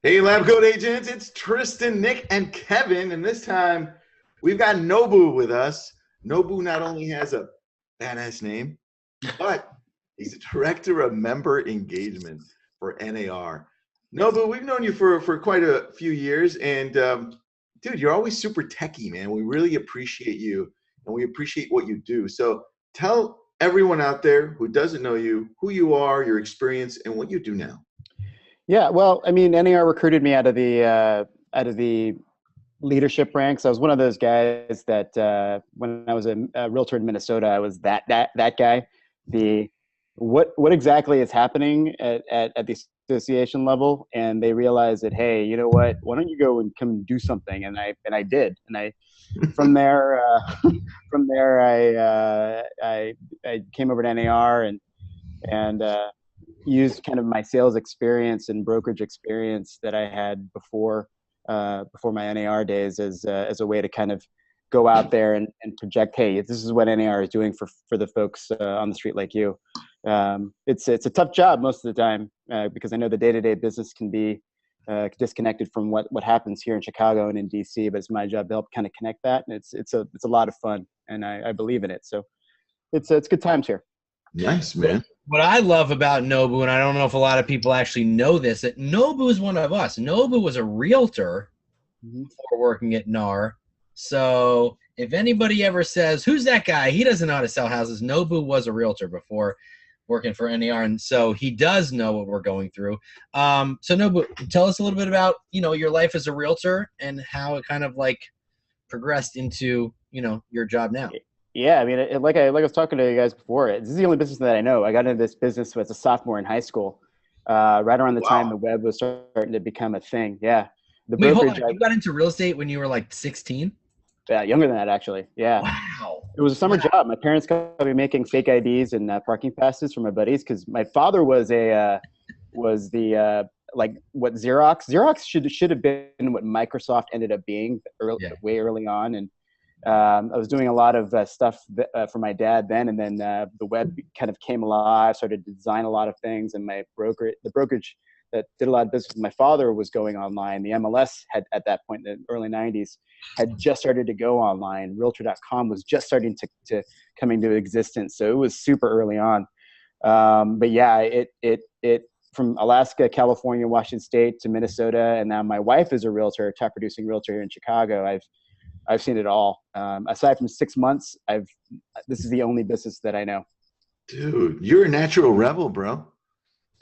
Hey, Lab Coat Agents, it's Tristan, Nick, and Kevin, and this time we've got Nobu with us. Nobu not only has a badass name, but he's a director of member engagement for NAR. Nobu, we've known you for quite a few years, and dude, you're always super techie, man. We really appreciate you, and we appreciate what you do. So tell everyone out there who doesn't know you who you are, your experience, and what you do now. Yeah, well, I mean, NAR recruited me out of the leadership ranks. I was one of those guys that when I was a realtor in Minnesota, I was that guy. The what exactly is happening at the association level, and they realized that, hey, you know what? Why don't you go and come do something? And I did, and I from there from there I came over to NAR and used kind of my sales experience and brokerage experience that I had before my NAR days as a way to kind of go out there and project, hey, this is what NAR is doing for the folks on the street like you. It's a tough job most of the time because I know the day-to-day business can be disconnected from what happens here in Chicago and in DC, but it's my job to help kind of connect that, and it's a lot of fun, and I believe in it. So it's good times here. Nice, man. What I love about Nobu, and I don't know if a lot of people actually know this, that Nobu is one of us. Nobu was a realtor before working at NAR. So if anybody ever says, who's that guy? He doesn't know how to sell houses. Nobu was a realtor before working for NAR, and so he does know what we're going through. So Nobu, tell us a little bit about, your life as a realtor and how it kind of like progressed into, your job now. Yeah, I mean, like I was talking to you guys before, this is the only business that I know. I got into this business as a sophomore in high school, right around the time the web was starting to become a thing. Yeah. Wait, hold on. You got into real estate when you were like 16? Yeah, younger than that, actually. Yeah. Wow. It was a summer job. My parents got me making fake IDs and parking passes for my buddies because my father was like what Xerox should have been what Microsoft ended up being way early on. And I was doing a lot of stuff for my dad then, and then the web kind of came alive, started to design a lot of things, and the brokerage that did a lot of business with my father was going online. The MLS had, at that point in the early 90s, had just started to go online. Realtor.com was just starting to come into existence, so it was super early on. But yeah, it from Alaska, California, Washington State to Minnesota, and now my wife is a realtor, top producing realtor here in Chicago. I've seen it all. Aside from 6 months, this is the only business that I know. Dude, you're a natural rebel, bro.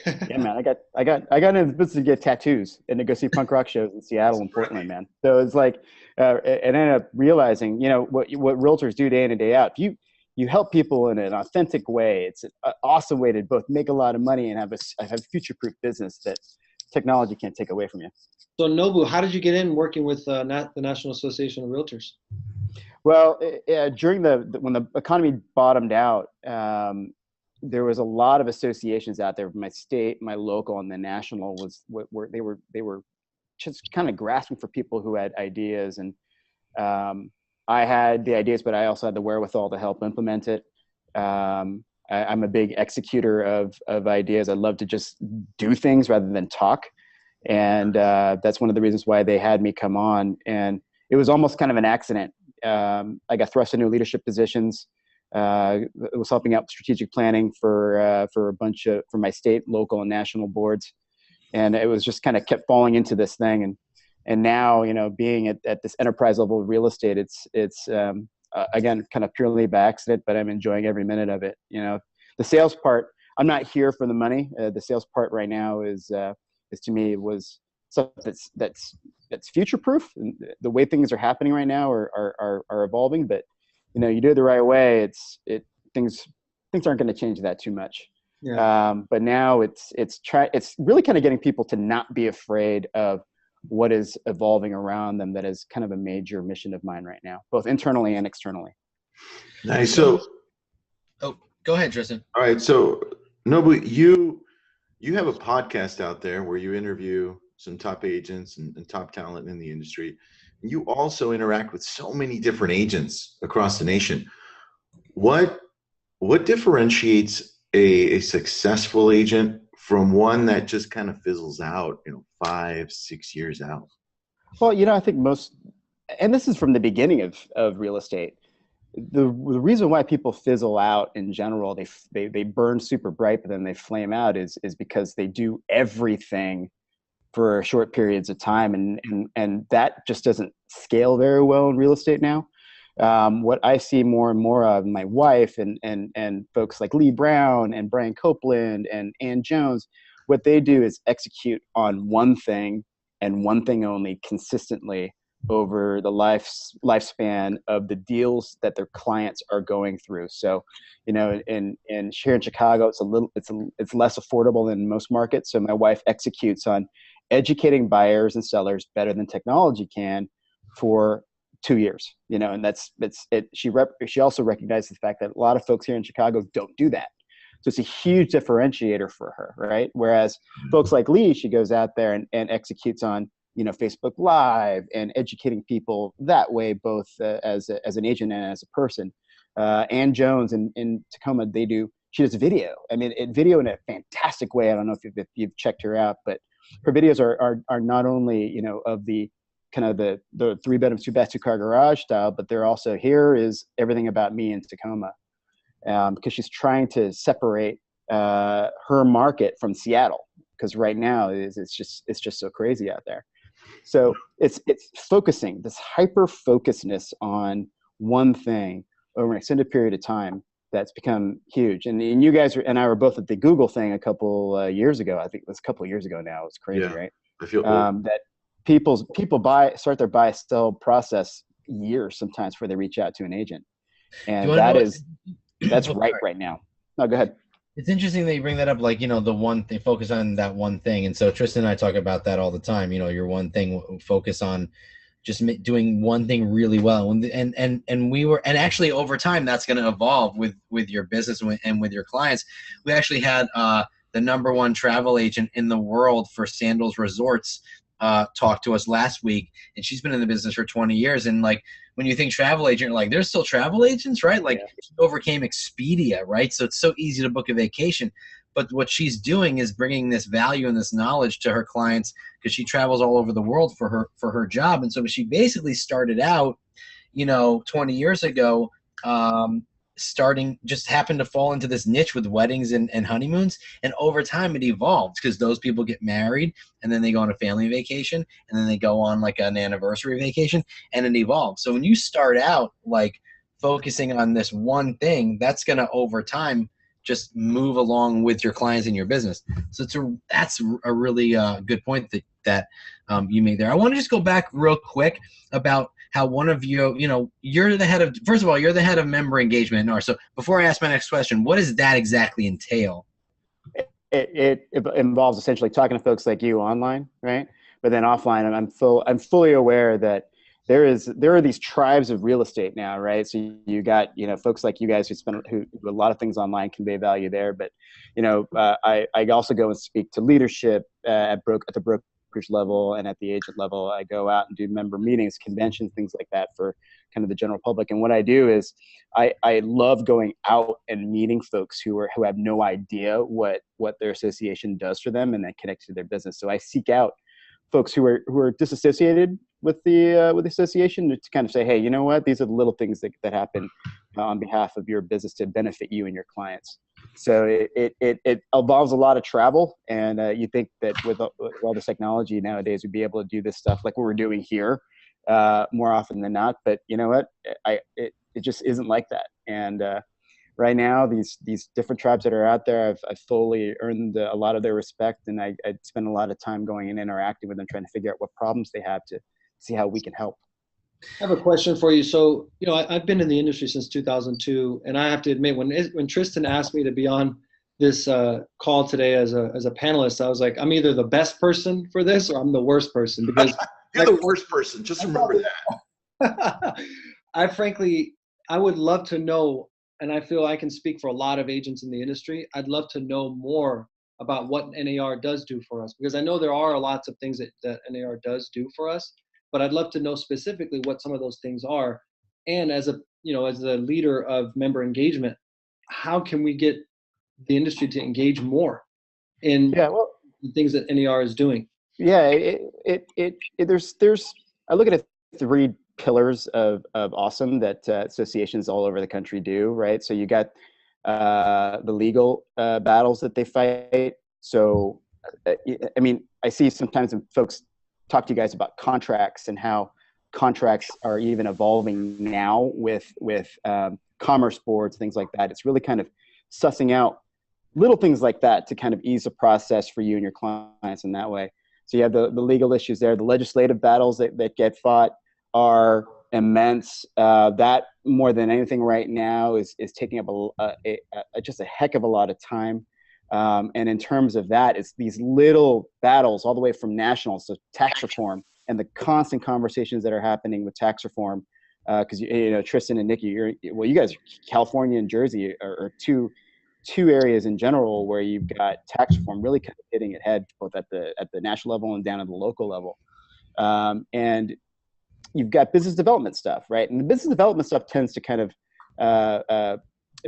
Yeah, man. I got into the business to get tattoos and to go see punk rock shows in Seattle and Portland, man. So it's like, and I ended up realizing, what realtors do day in and day out. If you help people in an authentic way, it's an awesome way to both make a lot of money and have a future-proof business that technology can't take away from you. So Nobu, how did you get in working with the National Association of Realtors? Well, during when the economy bottomed out, there was a lot of associations out there. My state, my local, and the national they were just kind of grasping for people who had ideas, and I had the ideas, but I also had the wherewithal to help implement it. I'm a big executor of ideas. I love to just do things rather than talk. And that's one of the reasons why they had me come on. And it was almost kind of an accident. I got thrust into leadership positions. It was helping out strategic planning for my state, local, and national boards. And it was just kind of kept falling into this thing. And now, being at this enterprise level of real estate, it's again, kind of purely by accident, but I'm enjoying every minute of it. The sales part, I'm not here for the money. The sales part right now is to me was something that's future proof. And the way things are happening right now are evolving, but you do it the right way. Things aren't going to change that too much. Yeah. But now it's really kind of getting people to not be afraid of what is evolving around them. That is kind of a major mission of mine right now, both internally and externally. Nice. So, go ahead, Tristan. All right. So, Nobu, you have a podcast out there where you interview some top agents and top talent in the industry. You also interact with so many different agents across the nation. What differentiates a successful agent from one that just kind of fizzles out, 5, 6 years out? Well, I think most, and this is from the beginning of real estate. The reason why people fizzle out in general, they burn super bright, but then they flame out is because they do everything for short periods of time, and that just doesn't scale very well in real estate now. What I see more and more of my wife and folks like Lee Brown and Brian Copeland and Ann Jones, what they do is execute on one thing and one thing only consistently over the lifespan of the deals that their clients are going through. So, in here in Chicago, it's less affordable than most markets. So my wife executes on educating buyers and sellers better than technology can for 2 years, and that's it. She also recognizes the fact that a lot of folks here in Chicago don't do that. So it's a huge differentiator for her, right? Whereas folks like Lee, she goes out there and executes on, Facebook Live and educating people that way, both as an agent and as a person. Ann Jones in Tacoma, she does video. I mean, video in a fantastic way. I don't know if you've checked her out, but her videos are not only, of the kind of the 3-bedroom, 2-bath, 2-car garage style, but they're also, here is everything about me in Tacoma, because she's trying to separate her market from Seattle, because right now it's just so crazy out there. So it's focusing, this hyper focusedness on one thing over an extended period of time that's become huge. And you guys and I were both at the Google thing a couple years ago. I think it was a couple of years ago now. It's crazy, right? I feel old. That people start their buy sell process years sometimes before they reach out to an agent, and that's right now. No, go ahead. It's interesting that you bring that up, like, the one thing, focus on that one thing. And so Tristan and I talk about that all the time, your one thing, focus on just doing one thing really well. And actually over time, that's going to evolve with your business and with your clients. We actually had the #1 travel agent in the world for Sandals Resorts talked to us last week, and she's been in the business for 20 years. And like, when you think travel agent, you're like, there's still travel agents, right? Like, she overcame Expedia, right? So it's so easy to book a vacation. But what she's doing is bringing this value and this knowledge to her clients, because she travels all over the world for her job. And so she basically started out, 20 years ago, just happened to fall into this niche with weddings and honeymoons, and over time it evolved, because those people get married and then they go on a family vacation and then they go on like an anniversary vacation, and it evolves. So when you start out like focusing on this one thing, that's going to over time just move along with your clients and your business. So that's a really good point that you made there. I want to just go back real quick about how one of you, you're the head of, first of all, you're the head of member engagement at NAR. So before I ask my next question, what does that exactly entail? It involves essentially talking to folks like you online, right? But then offline, I'm fully aware that there are these tribes of real estate now, right? So you got, folks like you guys who do a lot of things online, convey value there. But, I also go and speak to leadership at the brokerage level and at the agent level. I go out and do member meetings, conventions, things like that for kind of the general public. And what I do is I love going out and meeting folks who have no idea what their association does for them, and then connect to their business. So I seek out folks who are disassociated with the association to kind of say, hey, you know what? These are the little things that happen on behalf of your business to benefit you and your clients. So it involves a lot of travel, and you think that with all this technology nowadays, we'd be able to do this stuff like what we're doing here more often than not. But you know what? It just isn't like that. And right now, these different tribes that are out there, I've fully earned a lot of their respect, and I spend a lot of time going and interacting with them, trying to figure out what problems they have to see how we can help. I have a question for you. So, I've been in the industry since 2002, and I have to admit, when Tristan asked me to be on this call today as a panelist, I was like, I'm either the best person for this or I'm the worst person, because you're the worst person. Just remember that. I would love to know, and I feel I can speak for a lot of agents in the industry. I'd love to know more about what NAR does do for us, because I know there are lots of things that NAR does do for us, but I'd love to know specifically what some of those things are. And as a leader of member engagement, how can we get the industry to engage more? in Yeah, well, the things that NAR is doing? yeah, there's I look at it three pillars of awesome that associations all over the country do, right? So you got the legal battles that they fight. So I mean, I see sometimes when folks talk to you guys about contracts and how contracts are even evolving now with commerce boards, things like that. It's really kind of sussing out little things like that to kind of ease the process for you and your clients in that way. So you have the legal issues there. The legislative battles that get fought are immense. That more than anything right now is taking up just a heck of a lot of time. And in terms of that, it's these little battles all the way from national, so tax reform and the constant conversations that are happening with tax reform. Because you know, Tristan and Nikki, you guys, California and Jersey are two areas in general where you've got tax reform really kind of hitting it head both at the national level and down at the local level. And you've got business development stuff, right? And the business development stuff tends to kind of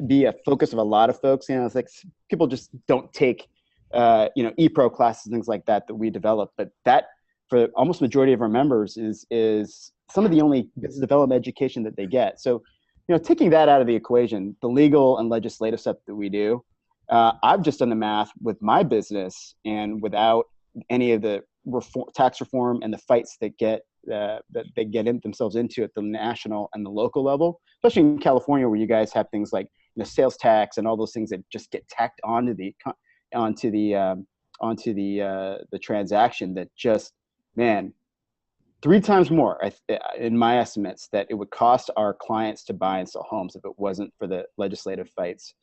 be a focus of a lot of folks. You know, it's like people just don't take, ePro classes, things like that we develop. But that, for almost majority of our members, is some of the only business development education that they get. So, you know, taking that out of the equation, the legal and legislative stuff that we do, I've just done the math with my business, and without any of the tax reform and the fights that they get themselves into at the national and the local level, especially in California, where you guys have things like, you know, sales tax and all those things that just get tacked onto the transaction, that just, man, 3 times more, in my estimates, that it would cost our clients to buy and sell homes if it wasn't for the legislative fights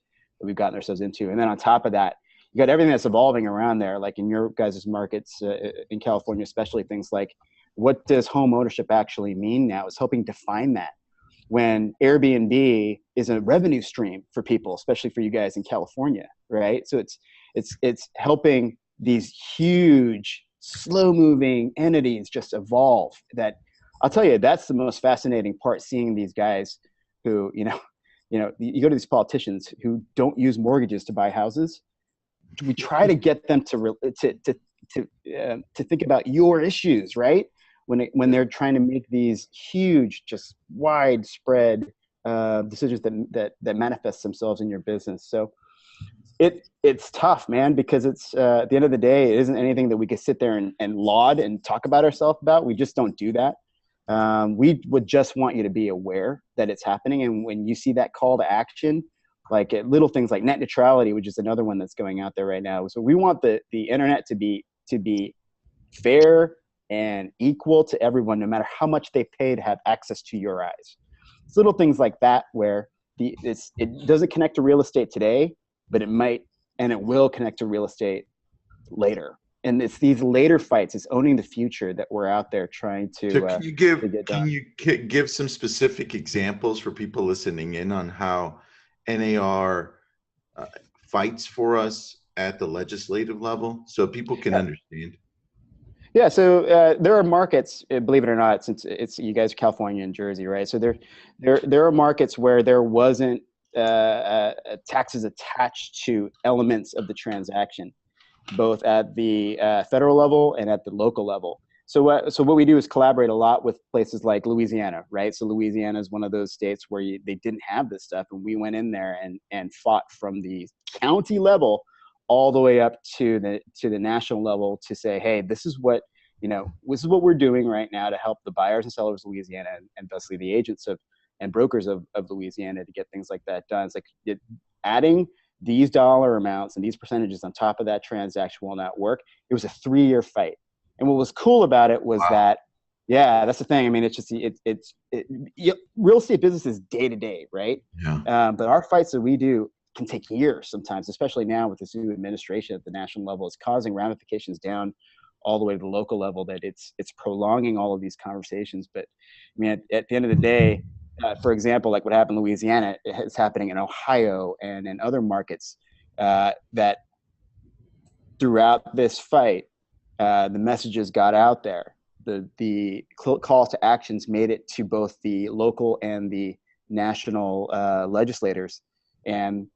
that we've gotten ourselves into. And then on top of that, you got everything that's evolving around there, like in your guys' markets, in California, especially things like, what does home ownership actually mean now? Is helping define that, when Airbnb is a revenue stream for people, especially for you guys in California, right? So it's helping these huge, slow-moving entities just evolve. That, I'll tell you, that's the most fascinating part, seeing these guys who, you go to these politicians who don't use mortgages to buy houses. We try to get them to think about your issues, right? When they're trying to make these huge, just widespread decisions that manifest themselves in your business. So it's tough, man, because it's at the end of the day, it isn't anything that we could sit there and laud and talk about ourselves about. We just don't do that. We would just want you to be aware that it's happening. And when you see that call to action, like little things like net neutrality, which is another one that's going out there right now. So we want the internet to be fair and equal to everyone, no matter how much they pay to have access to your eyes. It's little things like that where it doesn't connect to real estate today, but it might, and it will connect to real estate later. And it's these later fights, it's owning the future that we're out there trying to. So can you give some specific examples for people listening in on how NAR fights for us at the legislative level, so people can understand? Yeah, so there are markets, believe it or not, since it's you guys are California and Jersey, right? So there are markets where there wasn't taxes attached to elements of the transaction, both at the federal level and at the local level. So what we do is collaborate a lot with places like Louisiana, right? So Louisiana is one of those states where they didn't have this stuff, and we went in there and fought from the county level all the way up to the national level to say, hey, this is what we're doing right now to help the buyers and sellers of Louisiana, and thusly the agents and brokers of Louisiana, to get things like that done. It's like adding these dollar amounts and these percentages on top of that transaction will not work. It was a 3-year fight. And what was cool about it was that, yeah, that's the thing. I mean, it's just, real estate business is day to day, right? Yeah. But our fights that we do can take years sometimes, especially now with this new administration at the national level. It's causing ramifications down all the way to the local level, that it's prolonging all of these conversations. But I mean, at the end of the day, for example, like what happened in Louisiana, it's happening in Ohio and in other markets, that throughout this fight, the messages got out there. The calls to actions made it to both the local and the national legislators. And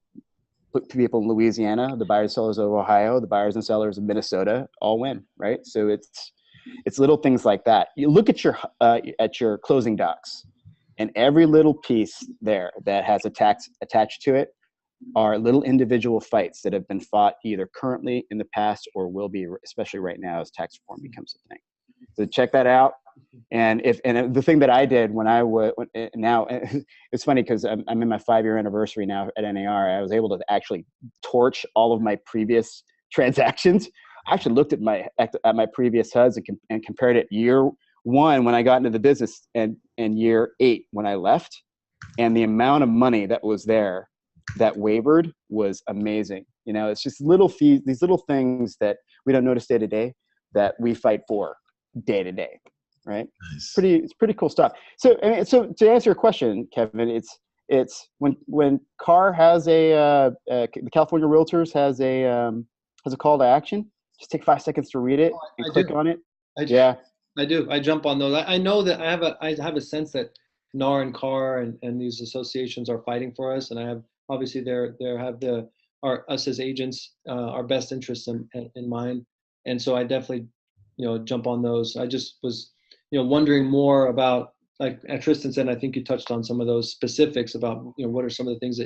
people in Louisiana, the buyers and sellers of Ohio, the buyers and sellers of Minnesota all win, right? So it's little things like that. You look at your closing docs, and every little piece there that has a tax attached to it are little individual fights that have been fought either currently, in the past, or will be, especially right now as tax reform becomes a thing. So check that out. And the thing that I did when I would now, it's funny because I'm in my 5-year anniversary now at NAR. I was able to actually torch all of my previous transactions. I actually looked at my previous HUDs and compared it year 1 when I got into the business and year 8 when I left, and the amount of money that was there that wavered was amazing. You know, it's just little fees, these little things that we don't notice day to day that we fight for day to day. Right. Nice. It's pretty cool stuff. So to answer your question, Kevin, it's when CAR has the California Realtors has a call to action. Just take 5 seconds to read it and click on it. I do. I jump on those. I know that I have a sense that NAR and CAR and these associations are fighting for us, and I have obviously us as agents, our best interests in mind, and so I definitely jump on those. I just was wondering more about, like Tristan said, I think you touched on some of those specifics about what are some of the things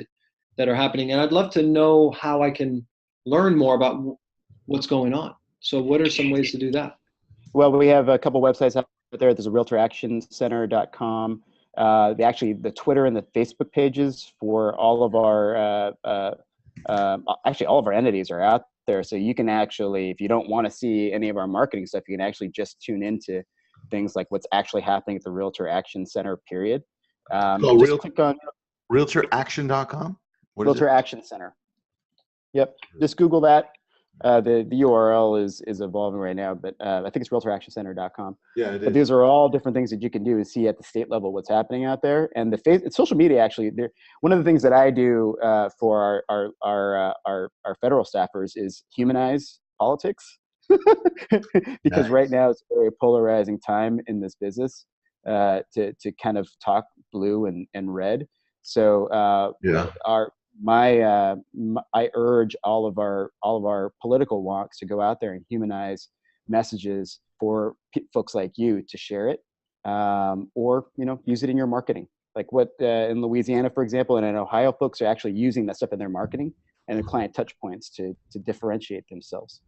that are happening, and I'd love to know how I can learn more about what's going on. So what are some ways to do that? Well, we have a couple websites out there. There's a realtoractioncenter.com. The Twitter and the Facebook pages for all of our actually all of our entities are out there. So you can actually, if you don't want to see any of our marketing stuff, you can actually just tune into things like what's actually happening at the Realtor Action Center, period. Just click on realtoraction.com. Realtor Action Center. Yep. Just Google that. The URL is evolving right now, but I think it's realtoractioncenter.com. Yeah, it is. But these are all different things that you can do to see at the state level what's happening out there. And social media, actually, one of the things that I do for our federal staffers is humanize politics. Because right now it's a very polarizing time in this business to kind of talk blue and red. So I urge all of our political wonks to go out there and humanize messages for folks like you to share it, or use it in your marketing. Like what in Louisiana, for example, and in Ohio, folks are actually using that stuff in their marketing and their client touch points to differentiate themselves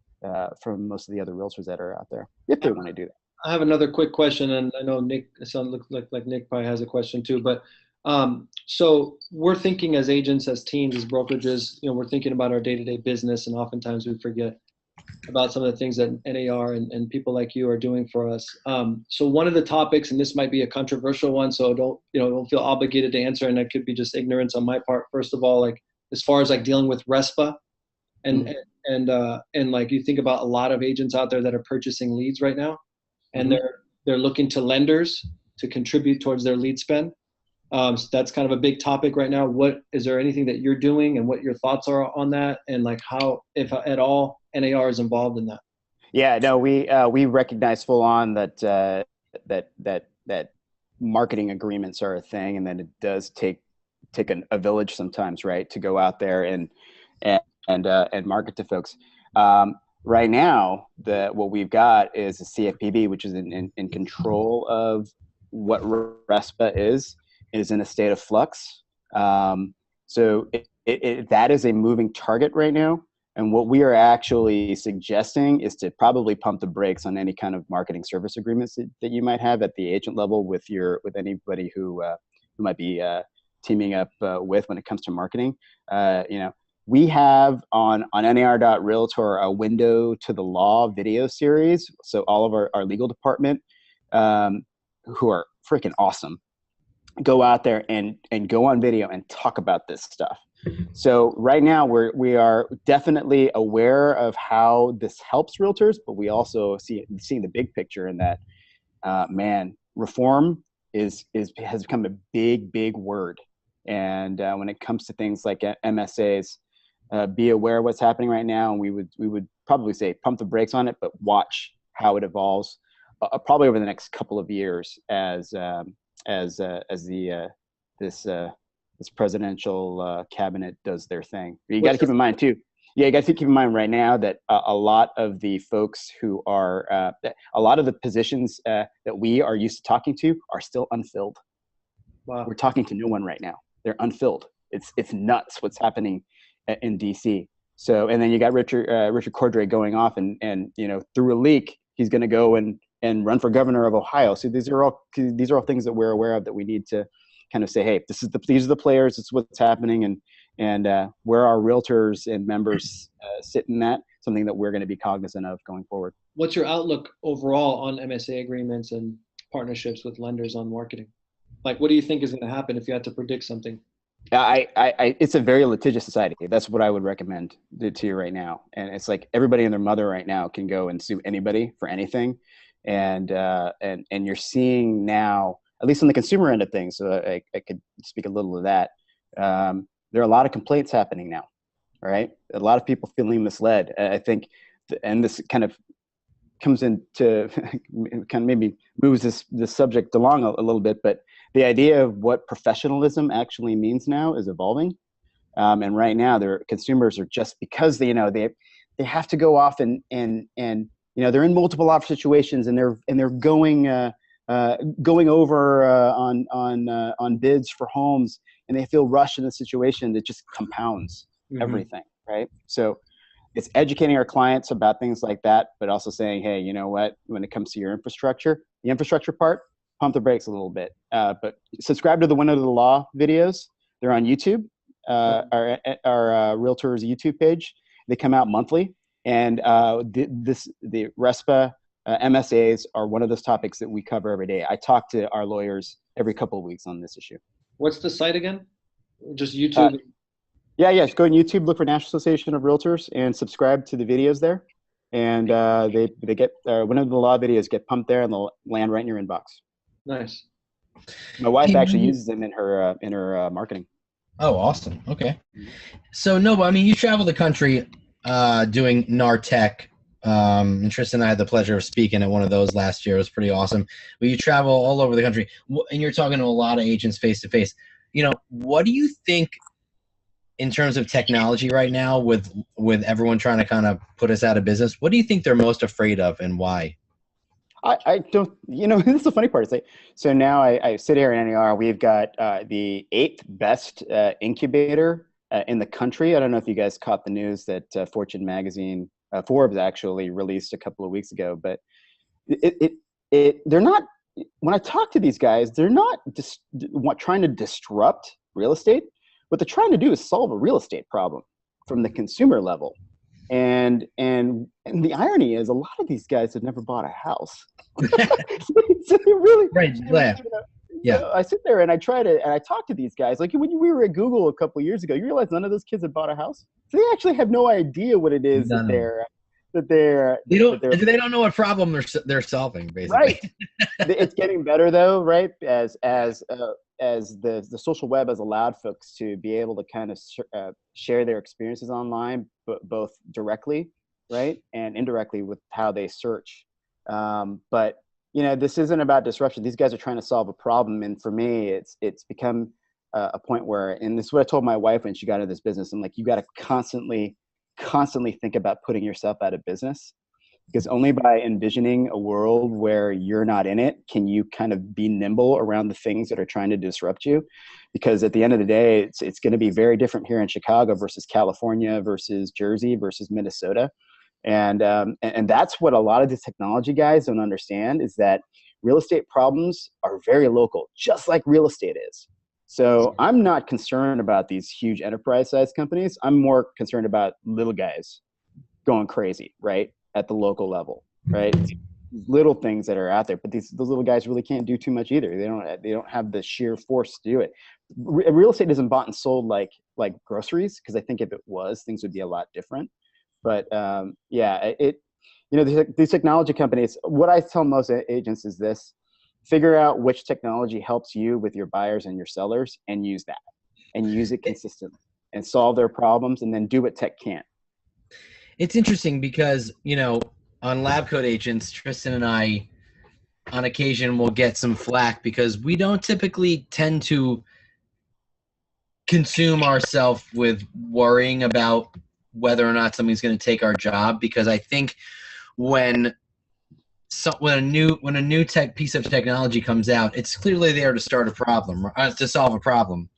from most of the other realtors that are out there, if they want to do that. I have another quick question, and I know Nick, looks like Nick probably has a question too, but so we're thinking as agents, as teams, as brokerages, we're thinking about our day-to-day business, and oftentimes we forget about some of the things that NAR and people like you are doing for us. So one of the topics, and this might be a controversial one, so don't feel obligated to answer, and it could be just ignorance on my part. First of all, like as far as like dealing with RESPA, and like you think about a lot of agents out there that are purchasing leads right now, and they're looking to lenders to contribute towards their lead spend. So that's kind of a big topic right now. What is there anything that you're doing, and what your thoughts are on that, and like how, if at all, NAR is involved in that? Yeah, no, we recognize full on that marketing agreements are a thing, and that it does take a village sometimes, right, to go out there and market to folks. Right now, what we've got is a CFPB, which is in control of what RESPA is in a state of flux. So that is a moving target right now. And what we are actually suggesting is to probably pump the brakes on any kind of marketing service agreements that you might have at the agent level with anybody who might be teaming up with when it comes to marketing. We have on NAR.Realtor a window to the law video series. So all of our legal department, who are freaking awesome, go out there and go on video and talk about this stuff. So right now we are definitely aware of how this helps realtors, but we also seeing the big picture in that, reform has become a big word. And when it comes to things like MSAs, be aware of what's happening right now, and we would probably say pump the brakes on it, but watch how it evolves, probably over the next couple of years as this this presidential cabinet does their thing. But you got to keep in mind too. Yeah, you got to keep in mind right now that a lot of the folks who are, a lot of the positions that we are used to talking to are still unfilled. Wow. We're talking to no one right now. They're unfilled. It's nuts what's happening in DC. So, and then you got Richard Cordray going off and through a leak, he's going to go and run for governor of Ohio. So these are all things that we're aware of that we need to kind of say, hey, these are the players. This is what's happening, and where our realtors and members sit in that, something that we're going to be cognizant of going forward. What's your outlook overall on MSA agreements and partnerships with lenders on marketing? Like, what do you think is going to happen if you had to predict something? It's a very litigious society. That's what I would recommend to you right now. And it's like everybody and their mother right now can go and sue anybody for anything. And you're seeing now, at least on the consumer end of things, so I could speak a little of that. There are a lot of complaints happening now, right? A lot of people feeling misled. I think, and this kind of comes into kind of maybe moves this subject along a little bit, but the idea of what professionalism actually means now is evolving. And right now, their consumers are just because they have to go off and they're in multiple offer situations and they're going over on bids for homes, and they feel rushed in the situation that just compounds everything, right? So it's educating our clients about things like that, but also saying, hey, you know what, when it comes to your infrastructure, the infrastructure part, pump the brakes a little bit. But subscribe to the Window to the Law videos. They're on YouTube, our Realtors YouTube page. They come out monthly. And the RESPA MSAs are one of those topics that we cover every day. I talk to our lawyers every couple of weeks on this issue. What's the site again? Just YouTube? Yeah. Just go on YouTube, look for National Association of Realtors, and subscribe to the videos there. And they get one of the law videos get pumped there, and they'll land right in your inbox. Nice. My wife actually uses them in her marketing. Oh, awesome. Okay. So Nobu, I mean, you travel the country doing NAR Tech. And Tristan and I had the pleasure of speaking at one of those last year. It was pretty awesome. But you travel all over the country, and you're talking to a lot of agents face to face. What do you think in terms of technology right now with everyone trying to kind of put us out of business? What do you think they're most afraid of, and why? I don't, this is the funny part. So now I sit here in NAR. We've got the 8th best incubator in the country. I don't know if you guys caught the news that Fortune magazine, Forbes actually released a couple of weeks ago, but they're not, when I talk to these guys, they're not just trying to disrupt real estate. What they're trying to do is solve a real estate problem from the consumer level. And the irony is a lot of these guys have never bought a house. So they really, right. Yeah. I sit there and I talk to these guys. Like when we were at Google a couple of years ago, you realize none of those kids have bought a house. So they actually have no idea what it is they don't know what problem they're solving, basically. Right. It's getting better though, right? As the social web has allowed folks to be able to kind of share their experiences online, both directly, right, and indirectly with how they search. But this isn't about disruption. These guys are trying to solve a problem, and for me, it's become a point where, and this is what I told my wife when she got into this business. I'm like, you got to constantly think about putting yourself out of business, because only by envisioning a world where you're not in it can you kind of be nimble around the things that are trying to disrupt you. Because at the end of the day, it's going to be very different here in Chicago versus California versus Jersey versus Minnesota. And that's what a lot of the technology guys don't understand, is that real estate problems are very local, just like real estate is. So I'm not concerned about these huge enterprise-sized companies. I'm more concerned about little guys going crazy, right, at the local level, right? Little things that are out there, but those little guys really can't do too much either. They don't have the sheer force to do it. Real estate isn't bought and sold like groceries, because I think if it was, things would be a lot different. But these technology companies, what I tell most agents is this: figure out which technology helps you with your buyers and your sellers, and use that, and use it consistently, and solve their problems, and then do what tech can't. It's interesting because, on Lab Coat Agents, Tristan and I, on occasion, will get some flack because we don't typically tend to consume ourselves with worrying about whether or not something's going to take our job, because I think when a new tech piece of technology comes out, it's clearly there to start a problem, to solve a problem.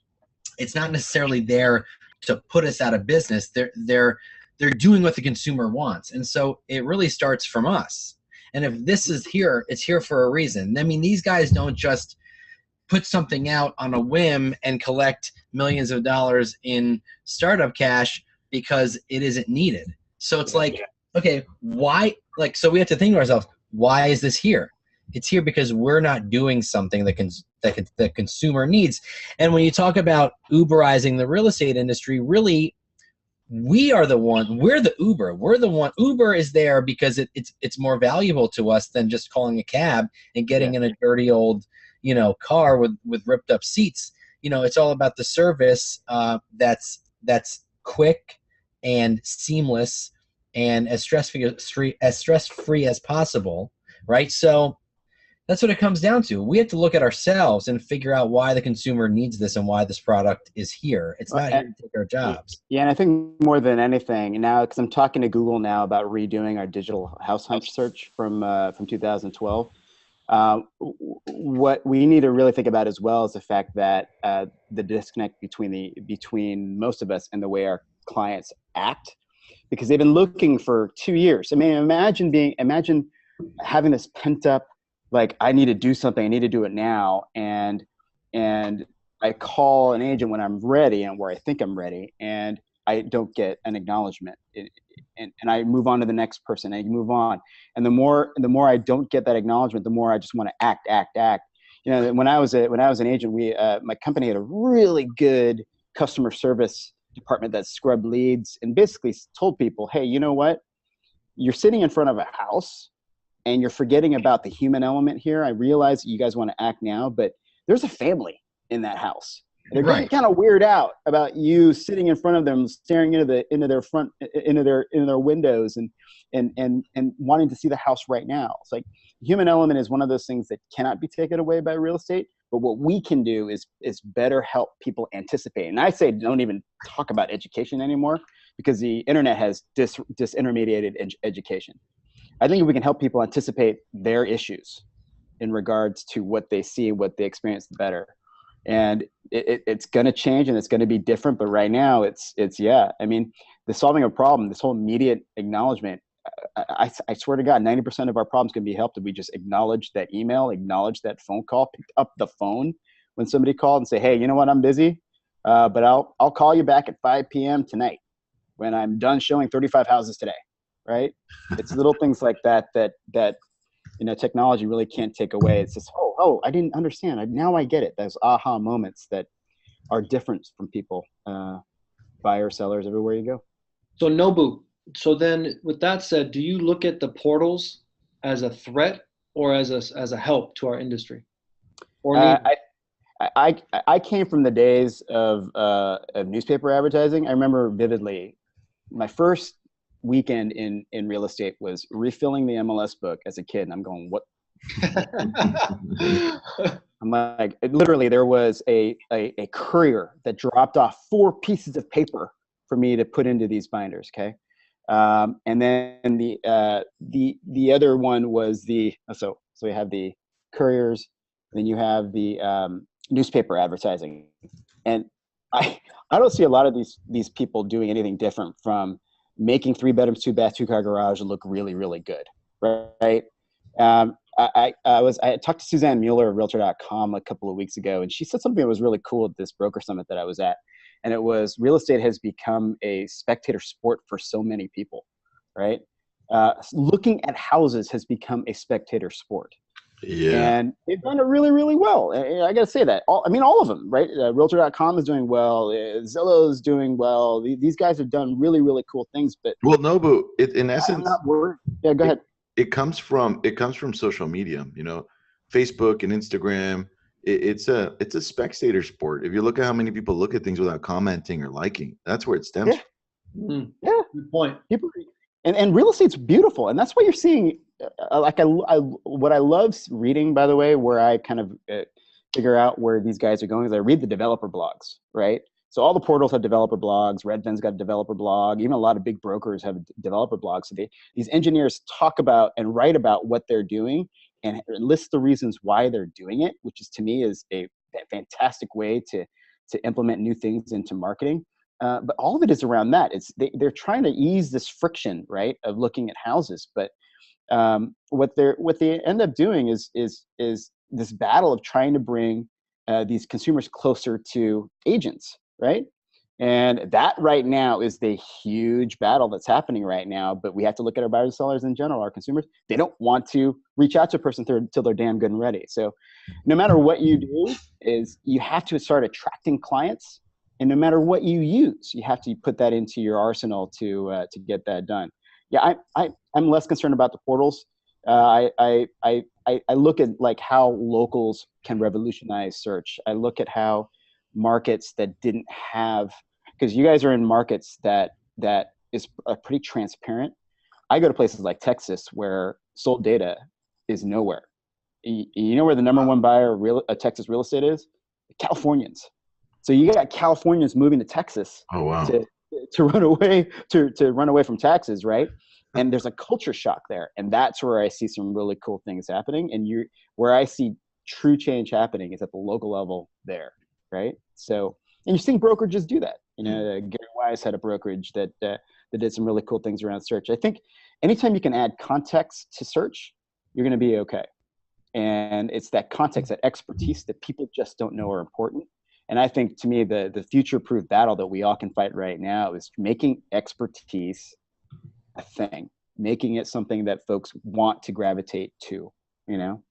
It's not necessarily there to put us out of business. They're doing what the consumer wants, and so it really starts from us. And if this is here, it's here for a reason. I mean, these guys don't just put something out on a whim and collect millions of dollars in startup cash because it isn't needed. So it's like, okay, why? Like, so we have to think to ourselves, why is this here? It's here because we're not doing something that the consumer needs. And when you talk about Uberizing the real estate industry, really, we're the Uber. We're the one. Uber is there because it's more valuable to us than just calling a cab and getting in a dirty old, car with ripped up seats. It's all about the service that's quick and seamless and as stress-free as possible, right? So that's what it comes down to. We have to look at ourselves and figure out why the consumer needs this and why this product is here. It's not here to take our jobs. Yeah, and I think more than anything now, because I'm talking to Google now about redoing our digital house hunt search from 2012. What we need to really think about as well is the fact that the disconnect between most of us and the way our clients act, because they've been looking for 2 years. I mean, imagine having this pent up, like, I need to do something, I need to do it now, and I call an agent when I'm ready and where I think I'm ready, and I don't get an acknowledgement, and I move on to the next person, and I move on, and the more I don't get that acknowledgement, the more I just want to act. When I was an agent, my company had a really good customer service department that scrubbed leads and basically told people, hey, you know what? You're sitting in front of a house and you're forgetting about the human element here. I realize you guys want to act now, but there's a family in that house. They're getting kind of weird out about you sitting in front of them, staring into their windows and wanting to see the house right now. It's like, the human element is one of those things that cannot be taken away by real estate. But what we can do is better help people anticipate. And I say, don't even talk about education anymore, because the internet has disintermediated education. I think if we can help people anticipate their issues in regards to what they see, what they experience, the better. And it's going to change and it's going to be different. But right now it's I mean, the solving a problem, this whole immediate acknowledgement, I swear to God, 90% of our problems can be helped if we just acknowledge that email, acknowledge that phone call, pick up the phone when somebody called and say, hey, you know what, I'm busy, but I'll call you back at 5 p.m. tonight when I'm done showing 35 houses today, right? It's little things like that technology really can't take away. It's just, oh, I didn't understand. Now I get it. Those aha moments that are different from people, buyers, sellers, everywhere you go. So Nobu, so then with that said, do you look at the portals as a threat or as a help to our industry? Or I came from the days of newspaper advertising. I remember vividly my first weekend in real estate was refilling the MLS book as a kid, and I'm going, what? I'm like, literally, there was a courier that dropped off 4 pieces of paper for me to put into these binders. Okay, and then the other one was so we have the couriers, then you have the newspaper advertising, and I don't see a lot of these people doing anything different from making 3 bedrooms, 2 bath, 2 car garage look really, really good, right? I talked to Suzanne Mueller of Realtor.com a couple of weeks ago, and she said something that was really cool at this broker summit that I was at, and it was, real estate has become a spectator sport for so many people, right? Looking at houses has become a spectator sport. Yeah. And they've done it really, really well. I got to say that. All of them, right? Realtor.com is doing well. Zillow is doing well. These guys have done really, really cool things. But Nobu, in essence, I'm not worried. Yeah, go ahead. It comes from social media. Facebook and Instagram. It's a spectator sport. If you look at how many people look at things without commenting or liking, that's where it stems from. Mm-hmm. Yeah, good point. People, and real estate's beautiful, and that's what you're seeing. What I love reading, by the way, where I kind of figure out where these guys are going, is I read the developer blogs, right? So all the portals have developer blogs. Redfin's got a developer blog. Even a lot of big brokers have developer blogs. So these engineers talk about and write about what they're doing and list the reasons why they're doing it, which is, to me, is a fantastic way to implement new things into marketing. But all of it is around that. They're trying to ease this friction, right, of looking at houses. But what they end up doing is this battle of trying to bring these consumers closer to agents, right? And that right now is the huge battle that's happening right now. But we have to look at our buyers and sellers in general, our consumers. They don't want to reach out to a person until they're damn good and ready. So no matter what you do, is you have to start attracting clients. And no matter what you use, you have to put that into your arsenal to get that done. Yeah, I'm less concerned about the portals. I look at like how locals can revolutionize search. I look at how markets that didn't have, because you guys are in markets that is pretty transparent. I go to places like Texas where sold data is nowhere. You know where the number one buyer of Texas real estate is? Californians. So you got Californians moving to Texas to run away from taxes, right? And there's a culture shock there, and that's where I see some really cool things happening. And where I see true change happening is at the local level there, right? So, and you're seeing brokerages do that. You know, Gary Wise had a brokerage that did some really cool things around search. I think anytime you can add context to search, you're going to be okay. And it's that context, that expertise that people just don't know are important. And I think, to me, the future-proof battle that we all can fight right now is making expertise a thing, making it something that folks want to gravitate to. You know,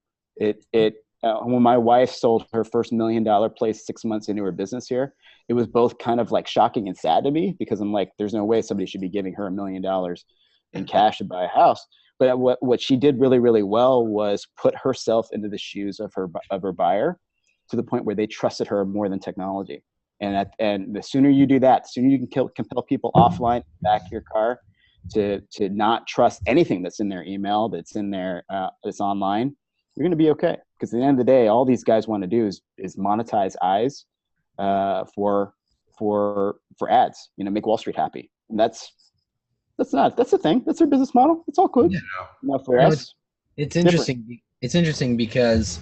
when my wife sold her first $1 million place 6 months into her business here, it was both kind of like shocking and sad to me, because I'm like, there's no way somebody should be giving her $1 million in cash to buy a house. But what she did really, really well was put herself into the shoes of her buyer, to the point where they trusted her more than technology. And the sooner you do that, the sooner you can compel people offline, back to your car, to not trust anything that's in their email, that's in their that's online, you're going to be okay. Because at the end of the day, all these guys want to do is monetize eyes for ads. You know, make Wall Street happy. And that's the thing. That's their business model. It's all good. Yeah. For us, it's interesting. Different. It's interesting because,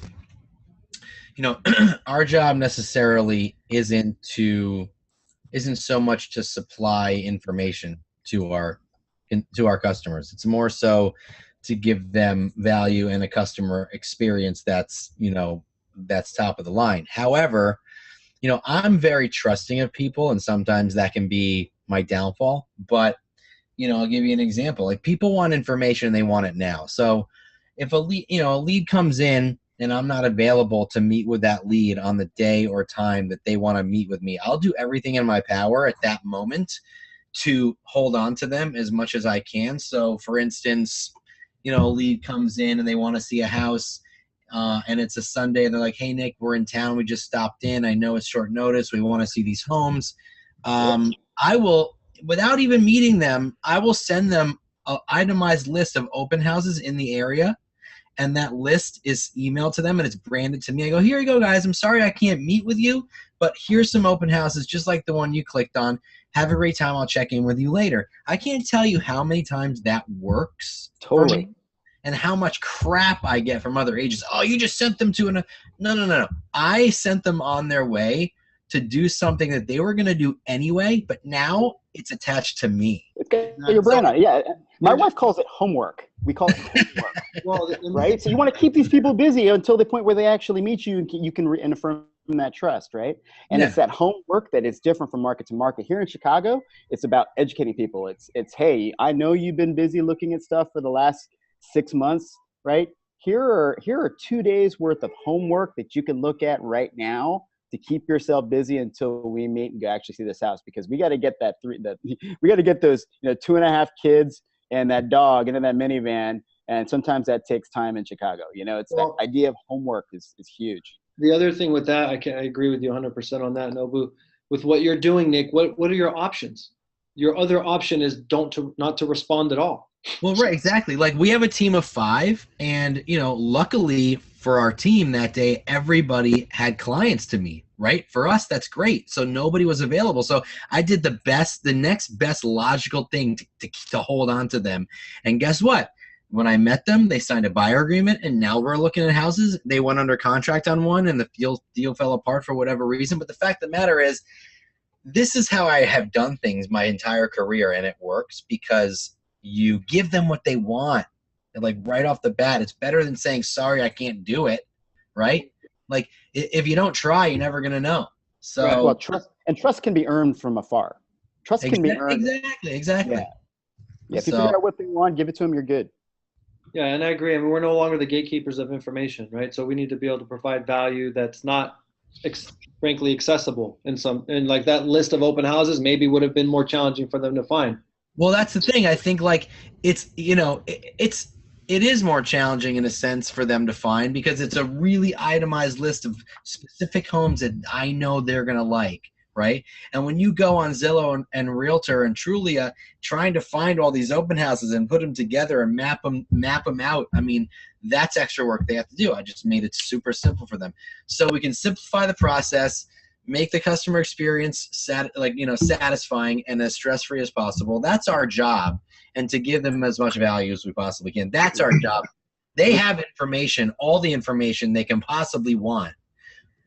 you know, our job necessarily isn't so much to supply information to our customers. It's more so to give them value and a customer experience that's top of the line. However, you know, I'm very trusting of people, and sometimes that can be my downfall. But, you know, I'll give you an example. Like, people want information and they want it now. So if a lead comes in and I'm not available to meet with that lead on the day or time that they want to meet with me, I'll do everything in my power at that moment to hold on to them as much as I can. So, for instance, you know, a lead comes in and they want to see a house, and it's a Sunday, and they're like, "Hey, Nick, we're in town. We just stopped in. I know it's short notice. We want to see these homes." I will, without even meeting them, I will send them an itemized list of open houses in the area. And that list is emailed to them, and it's branded to me. I go, "Here you go, guys. I'm sorry I can't meet with you, but here's some open houses just like the one you clicked on. Have a great time. I'll check in with you later." I can't tell you how many times that works. Totally. And how much crap I get from other agents. "Oh, you just sent them to No. I sent them on their way to do something that they were going to do anyway, but now it's attached to me. Okay, your brand on it. Yeah. My wife calls it homework. We call it homework. Well, right? So you want to keep these people busy until the point where they actually meet you, and you can affirm that trust, right? And it's that homework that is different from market to market. Here in Chicago, it's about educating people. It's hey, I know you've been busy looking at stuff for the last 6 months, right? Here are 2 days worth of homework that you can look at right now to keep yourself busy until we meet and go actually see this house, because we got to get we got to get those 2.5 kids and that dog into that minivan, and sometimes that takes time in Chicago. You know, it's that idea of homework is huge. The other thing with that, I agree with you 100% on that, Nobu. With what you're doing, Nick, what are your options? Your other option is not to respond at all. Well, right, exactly. Like we have a team of 5, and luckily for our team that day, everybody had clients to meet. Right, for us, that's great. So nobody was available. So I did the next best logical thing to hold on to them. And guess what? When I met them, they signed a buyer agreement, and now we're looking at houses. They went under contract on one, and the deal fell apart for whatever reason. But the fact of the matter is, this is how I have done things my entire career, and it works because you give them what they want. And like right off the bat, it's better than saying, sorry, I can't do it, right? Like if you don't try, you're never going to know. So right. Well, trust can be earned from afar. Trust can be earned. Exactly. Yeah. If you figure out what they want, give it to them, you're good. Yeah, and I agree. I mean, we're no longer the gatekeepers of information, right? So we need to be able to provide value that's not frankly accessible and like that list of open houses maybe would have been more challenging for them to find. Well, that's the thing. I think like it is more challenging in a sense for them to find because it's a really itemized list of specific homes that I know they're going to like, right? And when you go on Zillow and Realtor and Trulia trying to find all these open houses and put them together and map them out, I mean, that's extra work they have to do. I just made it super simple for them. So we can simplify the process, make the customer experience satisfying and as stress-free as possible. That's our job. And to give them as much value as we possibly can. That's our job. They have information, all the information they can possibly want.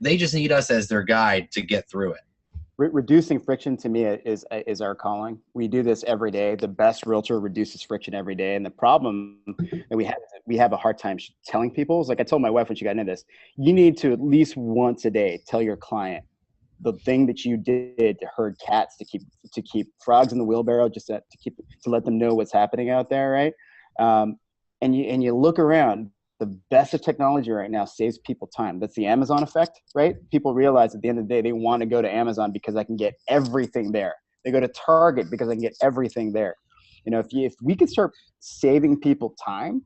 They just need us as their guide to get through it. Reducing friction to me is our calling. We do this every day. The best realtor reduces friction every day. And the problem that we have a hard time telling people is, like I told my wife when she got into this, you need to at least once a day tell your client the thing that you did to herd cats, to keep frogs in the wheelbarrow, just to let them know what's happening out there, right? And you look around. The best of technology right now saves people time. That's the Amazon effect, right? People realize at the end of the day they want to go to Amazon because I can get everything there. They go to Target because I can get everything there. If we could start saving people time,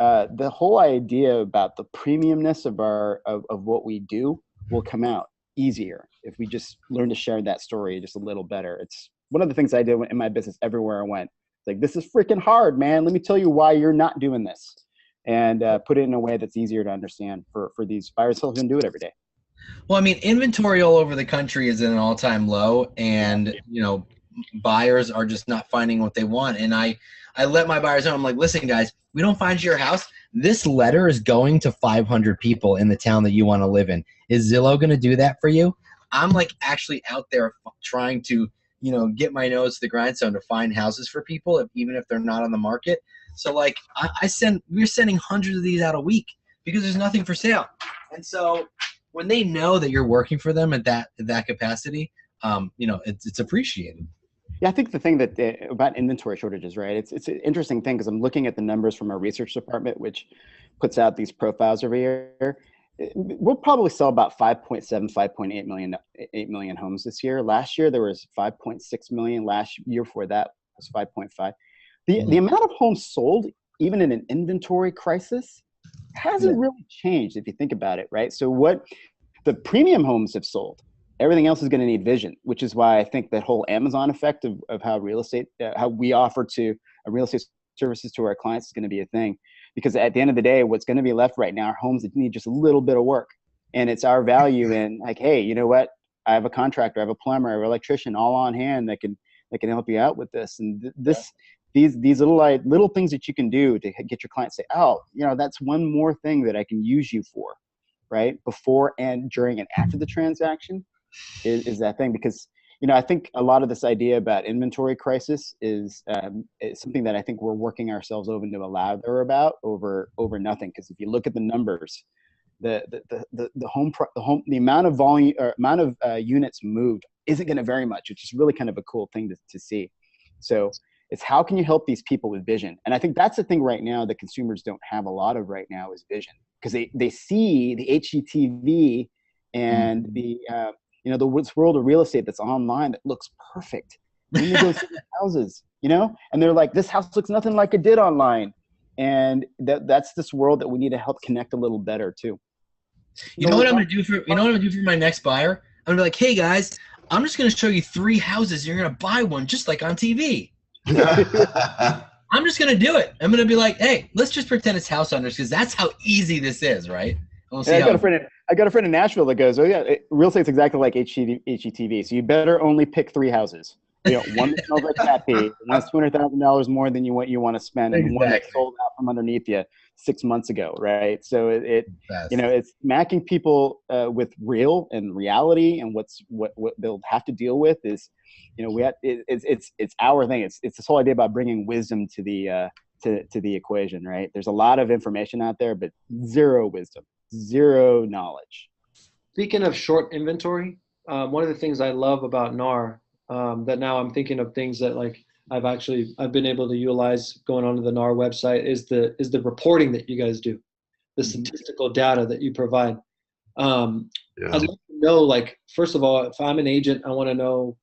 the whole idea about the premiumness of what we do will come out easier if we just learn to share that story just a little better. It's one of the things I did in my business everywhere I went. It's like, this is freaking hard, man. Let me tell you why you're not doing this, and put it in a way that's easier to understand for these buyers who can do it every day. Well, I mean, inventory all over the country is at an all-time low, and buyers are just not finding what they want. And I let my buyers know, I'm like, listen, guys, we don't find your house. This letter is going to 500 people in the town that you want to live in. Is Zillow going to do that for you? I'm like actually out there trying to, get my nose to the grindstone to find houses for people, even if they're not on the market. So like we're sending hundreds of these out a week because there's nothing for sale. And so when they know that you're working for them at that capacity, it's appreciated. Yeah, I think the thing about inventory shortages, right? It's an interesting thing because I'm looking at the numbers from our research department, which puts out these profiles every year. We'll probably sell about 5.8 million homes this year. Last year there was 5.6 million. Last year before that was 5.5. The amount of homes sold, even in an inventory crisis, hasn't really changed if you think about it, right? So what the premium homes have sold, everything else is going to need vision, which is why I think that whole Amazon effect of how real estate, how we offer to real estate services to our clients is going to be a thing. Because at the end of the day, what's going to be left right now are homes that need just a little bit of work. And it's our value in like, hey, you know what? I have a contractor, I have a plumber, I have an electrician all on hand that can help you out with this. And these little things that you can do to get your client to say, oh, that's one more thing that I can use you for, right? Before and during and after the transaction is that thing. Because I think a lot of this idea about inventory crisis is something that I think we're working ourselves over into a lather about over nothing. Because if you look at the numbers, the amount of volume or amount of units moved isn't going to vary much, which is really kind of a cool thing to see. So it's how can you help these people with vision? And I think that's the thing right now that consumers don't have a lot of right now is vision, because they see the HGTV and the world of real estate that's online that looks perfect. And then they go see the houses, and they're like, this house looks nothing like it did online. And that's this world that we need to help connect a little better too. You know what I'm gonna do for my next buyer? I'm gonna be like, hey guys, I'm just gonna show you 3 houses. You're gonna buy one just like on TV. I'm just gonna do it. I'm gonna be like, hey, let's just pretend it's house hunters because that's how easy this is, right? We'll see I how got a friend in Nashville that goes, oh yeah, real estate's exactly like HGTV. So you better only pick 3 houses. You know, one that smells like cat pee, one's $200,000 more than you want to spend, and one that sold out from underneath you 6 months ago, right? So it's macking people with real and reality, and what they'll have to deal with is, it's our thing. It's this whole idea about bringing wisdom to the equation, right? There's a lot of information out there, but zero wisdom, zero knowledge. Speaking of short inventory, one of the things I love about NAR, that now I'm thinking of things that like I've been able to utilize going onto the NAR website is the reporting that you guys do, the statistical data that you provide. I'd like to know, like, first of all, if I'm an agent, I want to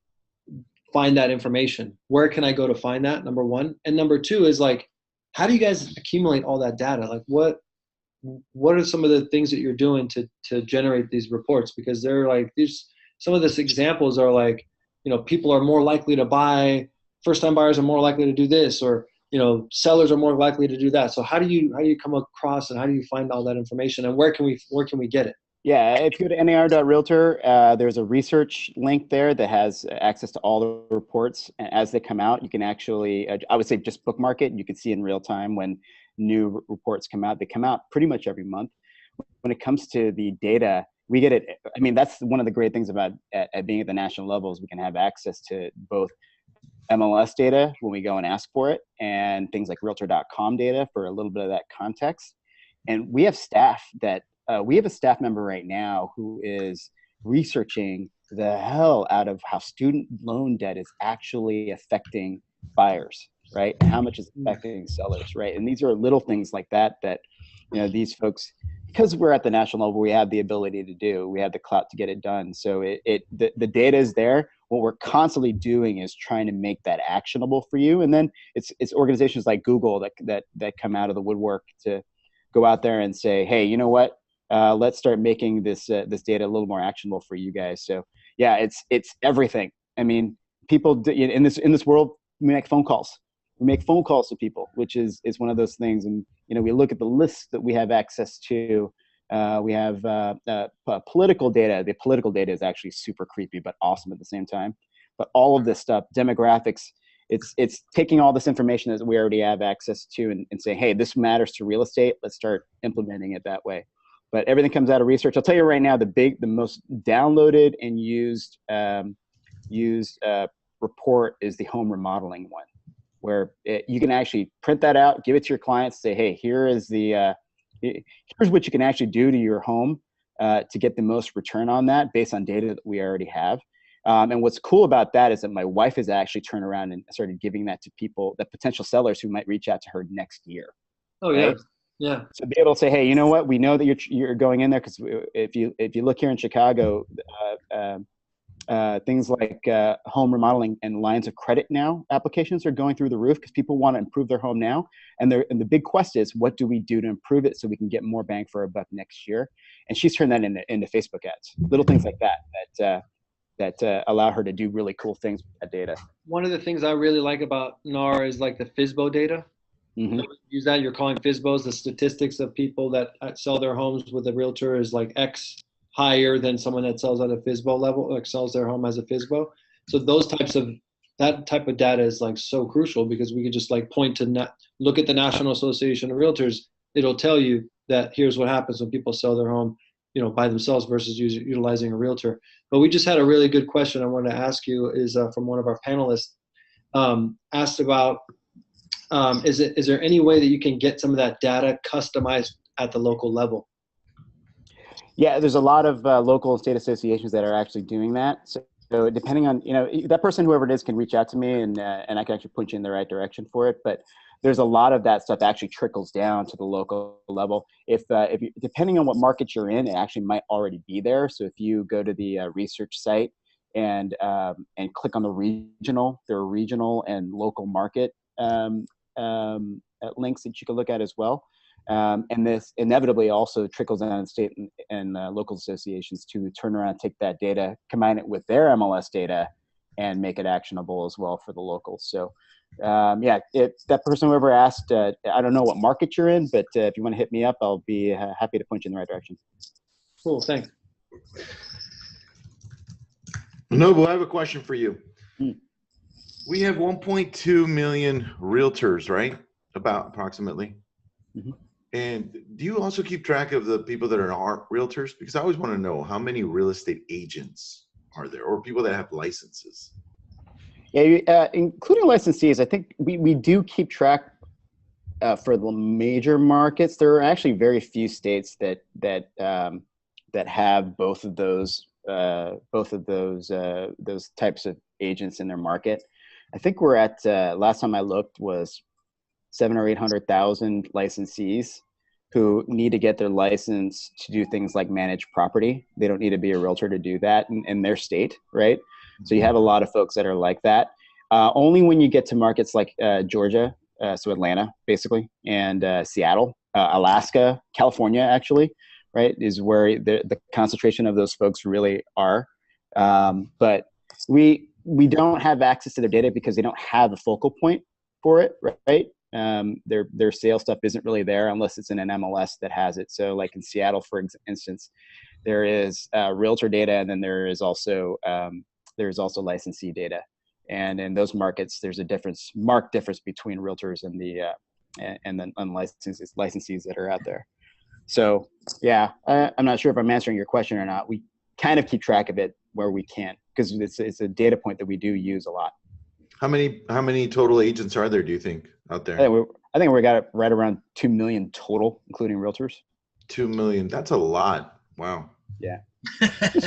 find that information. Where can I go to find that? Number one. And number two is like, how do you guys accumulate all that data? Like what are some of the things that you're doing to generate these reports? Because they're like some of these examples are like, people are more likely to buy, first-time buyers are more likely to do this, or, sellers are more likely to do that. So how do you come across and how do you find all that information, and where can we get it? Yeah, if you go to nar.realtor, there's a research link there that has access to all the reports. And as they come out, you can actually, I would say just bookmark it. You can see in real time when new reports come out. They come out pretty much every month. When it comes to the data, we get it. I mean, that's one of the great things about at being at the national level is we can have access to both MLS data when we go and ask for it, and things like realtor.com data for a little bit of that context. And we have staff that, we have a staff member right now who is researching the hell out of how student loan debt is actually affecting buyers, right? And how much is affecting sellers, right? And these are little things like that, these folks, because we're at the national level, we have the ability to do, we have the clout to get it done. So the data is there. What we're constantly doing is trying to make that actionable for you. And then it's organizations like Google that come out of the woodwork to go out there and say, hey, you know what? Let's start making this data a little more actionable for you guys. So yeah, it's everything. I mean, people in this world, we make phone calls. We make phone calls to people, which is one of those things. And we look at the lists that we have access to. We have political data. The political data is actually super creepy, but awesome at the same time. But all of this stuff, demographics, it's taking all this information that we already have access to and say, hey, this matters to real estate. Let's start implementing it that way. But everything comes out of research. I'll tell you right now, the most downloaded and used report is the home remodeling one, where you can actually print that out, give it to your clients, say, hey, here's what you can actually do to your home to get the most return on that based on data that we already have. And what's cool about that is that my wife has actually turned around and started giving that to people, the potential sellers who might reach out to her next year. Oh, right? Yeah. So be able to say, hey, you know what? We know that you're going in there because if you look here in Chicago, things like home remodeling and lines of credit now applications are going through the roof because people want to improve their home now. And the big question is, what do we do to improve it so we can get more bang for our buck next year? And she's turned that into Facebook ads, little things like that allow her to do really cool things with that data. One of the things I really like about NAR is like the Fizbo data. Mm-hmm. Use that. You're calling Fizbos the statistics of people that sell their homes with a realtor is like X higher than someone that sells at a Fizbo level, like sells their home as a Fizbo. So that type of data is like so crucial because we could just like point to look at the National Association of Realtors. It'll tell you that here's what happens when people sell their home, by themselves versus utilizing a realtor. But we just had a really good question I wanted to ask you is from one of our panelists, asked about, is there any way that you can get some of that data customized at the local level? Yeah, there's a lot of local and state associations that are actually doing that. So depending on, that person, whoever it is, can reach out to me and I can actually point you in the right direction for it. But there's a lot of that stuff that actually trickles down to the local level. If you, depending on what market you're in, it actually might already be there. So if you go to the research site and click on the regional, there are regional and local market links that you can look at as well. And this inevitably also trickles down to state and local associations to turn around and take that data, combine it with their MLS data, and make it actionable as well for the locals. So that person whoever asked, I don't know what market you're in, but if you want to hit me up, I'll be happy to point you in the right direction. Cool, thanks. Nobu, I have a question for you. Hmm. We have 1.2 million realtors, right? About approximately. Mm-hmm. And do you also keep track of the people that aren't realtors? Because I always want to know how many real estate agents are there, or people that have licenses. Yeah, including licensees, I think we do keep track for the major markets. There are actually very few states that have both of those types of agents in their market. I think we're at last time I looked was 700,000 or 800,000 licensees who need to get their license to do things like manage property. They don't need to be a realtor to do that in their state, right? So you have a lot of folks that are like that. Only when you get to markets like Georgia, so Atlanta, basically, and Seattle, Alaska, California, actually, right, is where the concentration of those folks really are. But we don't have access to their data because they don't have a focal point for it, right? Their sales stuff isn't really there unless it's in an MLS that has it. So like in Seattle, for instance, there is realtor data, and then there is also licensee data. And in those markets, there's a marked difference between realtors and the licensees that are out there. So yeah, I'm not sure if I'm answering your question or not. We kind of keep track of it where we can because it's a data point that we do use a lot. How many total agents are there, do you think, out there? I think we got it right around 2 million total, including realtors. 2 million. That's a lot. Wow. Yeah. You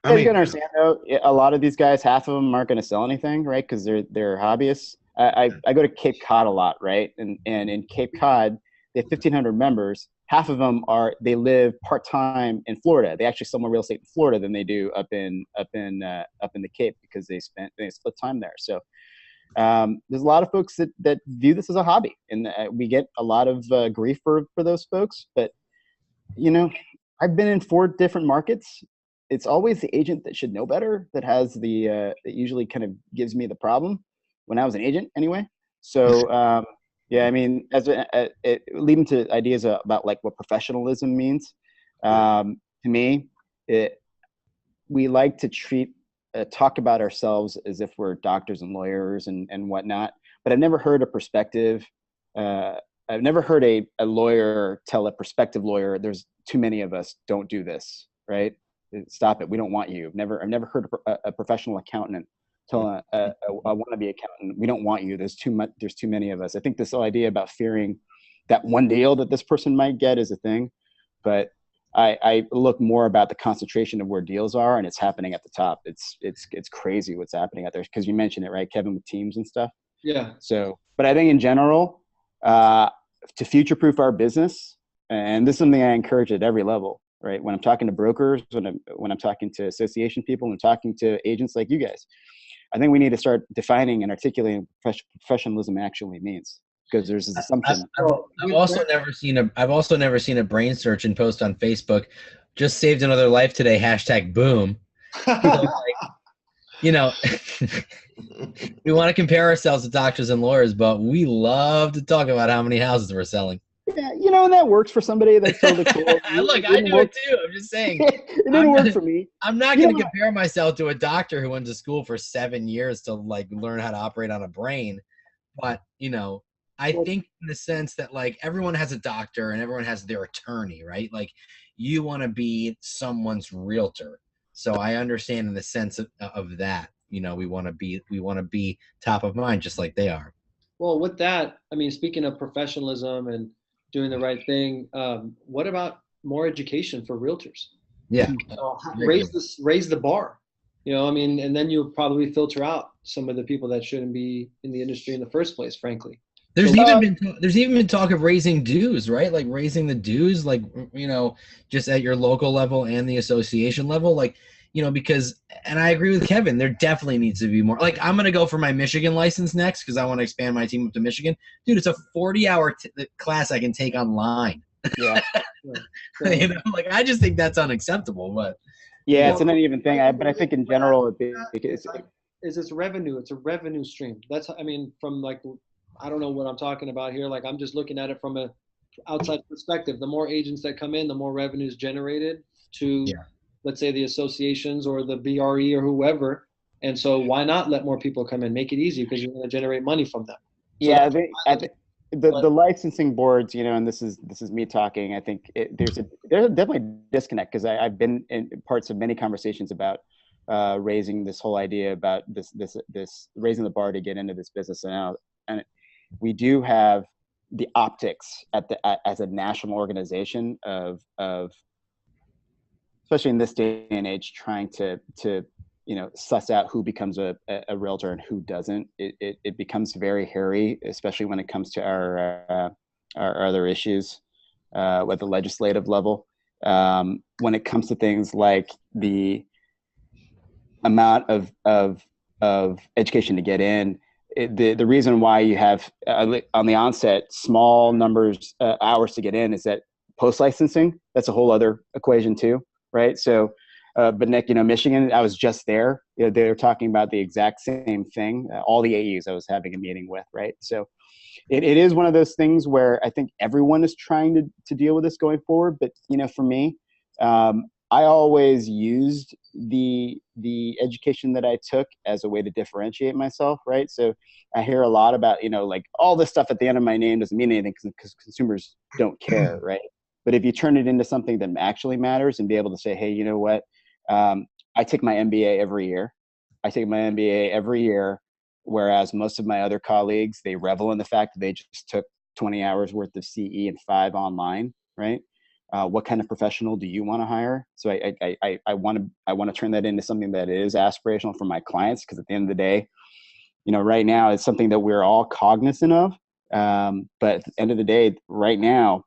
gotta understand though, a lot of these guys, half of them aren't going to sell anything, right? Because they're hobbyists. I go to Cape Cod a lot, right? And in Cape Cod, they have 1,500 members. Half of them they live part-time in Florida. They actually sell more real estate in Florida than they do up in the Cape because they split time there. So there's a lot of folks that view this as a hobby, and we get a lot of grief for those folks. But I've been in 4 different markets. It's always the agent that should know better that has that usually kind of gives me the problem when I was an agent anyway. So yeah, I mean, leading to ideas about like what professionalism means. To me, we like to talk about ourselves as if we're doctors and lawyers and whatnot. But I've never heard a perspective. I've never heard a lawyer tell a prospective lawyer, "There's too many of us. Don't do this." Right? Stop it. We don't want you. I've never heard a professional accountant tell a wannabe accountant, "We don't want you. There's too much. There's too many of us." I think this whole idea about fearing that one deal that this person might get is a thing, but I look more about the concentration of where deals are, and it's happening at the top. It's crazy what's happening out there because you mentioned it, right, Kevin, with teams and stuff. Yeah. So, but I think in general, to future-proof our business, and this is something I encourage at every level, right? When I'm talking to brokers, when I'm talking to association people, when I'm talking to agents like you guys, I think we need to start defining and articulating what professionalism actually means, because there's this assumption. I've also never seen a brain search and post on Facebook. Just saved another life today. #boom. We want to compare ourselves to doctors and lawyers, but we love to talk about how many houses we're selling. Yeah, and that works for somebody. That's totally cool. Look, I do it too. I'm just saying. It didn't work for me. I'm not going to compare myself to a doctor who went to school for 7 years to like learn how to operate on a brain. But, I think in the sense that like everyone has a doctor and everyone has their attorney, right? Like you want to be someone's realtor. So I understand in the sense of that, we want to be top of mind just like they are. Well, with that, I mean, speaking of professionalism and doing the right thing, what about more education for realtors? Yeah. Raise the bar, and then you'll probably filter out some of the people that shouldn't be in the industry in the first place, frankly. There's even been talk of raising dues, right? Like raising the dues, like, just at your local level and the association level, like, because, and I agree with Kevin, there definitely needs to be more. Like, I'm going to go for my Michigan license next because I want to expand my team up to Michigan. Dude, it's a 40-hour class I can take online. Yeah. Like, I just think that's unacceptable. But yeah, it's an uneven thing. But I think in general, is it's revenue. It's a revenue stream. That's, I mean, from like, I don't know what I'm talking about here. Like, I'm just looking at it from a outside perspective. The more agents that come in, the more revenue is generated to, Yeah. let's say, the associations or the BRE or whoever. And so why not let more people come in? Make it easy because you're going to generate money from them. So Yeah, that's, the licensing boards, you know, and this is me talking. I think there's definitely a disconnect because I've been in parts of many conversations about raising this whole idea about this raising the bar to get into this business, and we do have the optics as a national organization of especially in this day and age, trying to you know, suss out who becomes a realtor and who doesn't. It becomes very hairy, especially when it comes to our other issues at the legislative level. When it comes to things like the amount of education to get in, the reason why you have on the onset small numbers hours to get in is that post licensing, that's a whole other equation too, right? So. But Nick, you know, Michigan, I was just there. You know, they were talking about the exact same thing. All the AUs I was having a meeting with, right? So it is one of those things where I think everyone is trying to deal with this going forward. But, you know, for me, I always used the education that I took as a way to differentiate myself, right? So I hear a lot about, you know, like all this stuff at the end of my name doesn't mean anything because consumers don't care, right? But if you turn it into something that actually matters and be able to say, hey, you know what? I take my MBA every year. Whereas most of my other colleagues, they revel in the fact that they just took 20 hours worth of CE and 5 online, right? What kind of professional do you want to hire? So I want to turn that into something that is aspirational for my clients, because at the end of the day, you know, right now it's something that we're all cognizant of. But at the end of the day, right now,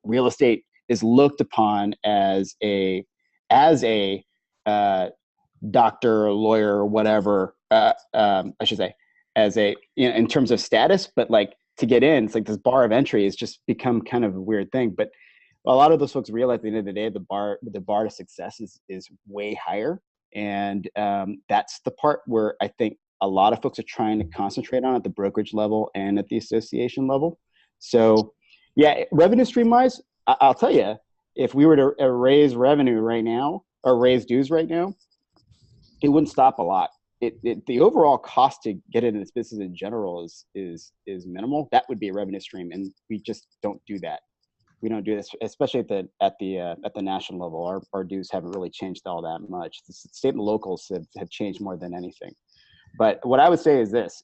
real estate is looked upon as a doctor, lawyer, whatever, I should say, as a, you know, in terms of status, but like to get in, it's like this bar of entry has just become kind of a weird thing. But a lot of those folks realize at the end of the day, the bar to success is way higher. And that's the part where I think a lot of folks are trying to concentrate on at the brokerage level and at the association level. So yeah, revenue stream wise, I'll tell you, if we were to raise revenue right now or raise dues right now, it wouldn't stop a lot. The overall cost to get into this business in general is minimal. That would be a revenue stream, and we just don't do that. We don't do this, especially at the national level. Our dues haven't really changed all that much. The state and locals have changed more than anything. But what I would say is this: